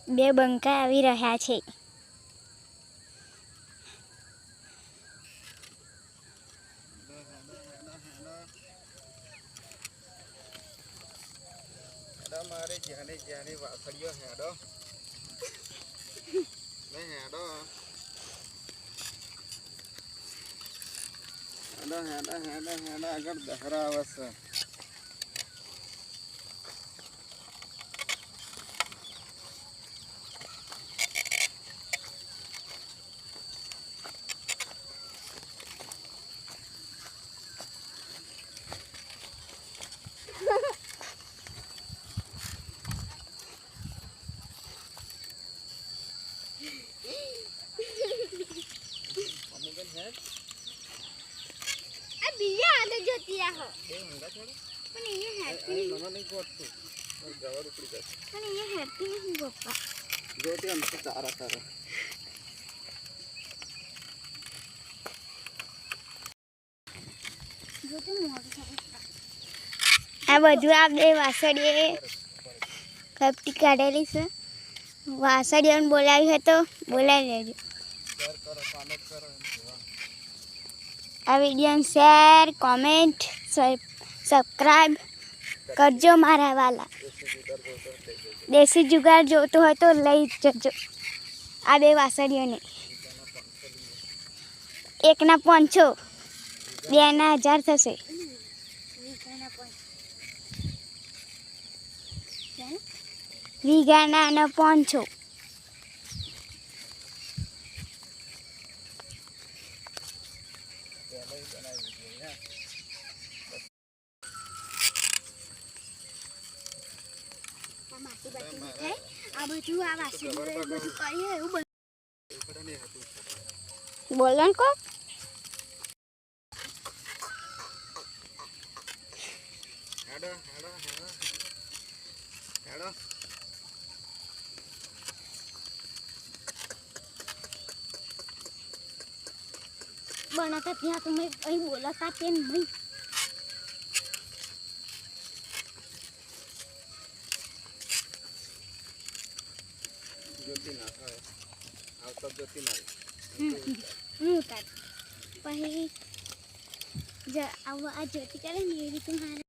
બે બંકા આવી રહ્યા છે. मारे जाने जाने वासड़ियो हेडो मैं हेडो हेडो हेडो हेडो हेडो अगर दहरा बस આ બધું આ બે વાસળીએ કપટી કાઢેલી છે. વાસળીઓને બોલાવી હોય તો બોલાવી લેજો. આ વિડીયોને શેર કોમેન્ટ સબસ્ક્રાઈબ કરજો મારા વાલા. દેશી જુગાર જોતો હોય તો લઈ જજો આ બે વાસળીઓને. એકના 500, બેના 1000 થશે. વીઘાના અને 500. આ બધું આ વાસણ બધું કરીએ એવું બોલો ને કો. हेडो हेडो हेडो हेडो बनाता ત્યાં તમે અહીં બોલાતા તે નહીં. ज्योति ना आओ सब ज्योति ना હું તાર પછી આવું આ જ્યોતિ કરે ને એવી રીતે મારે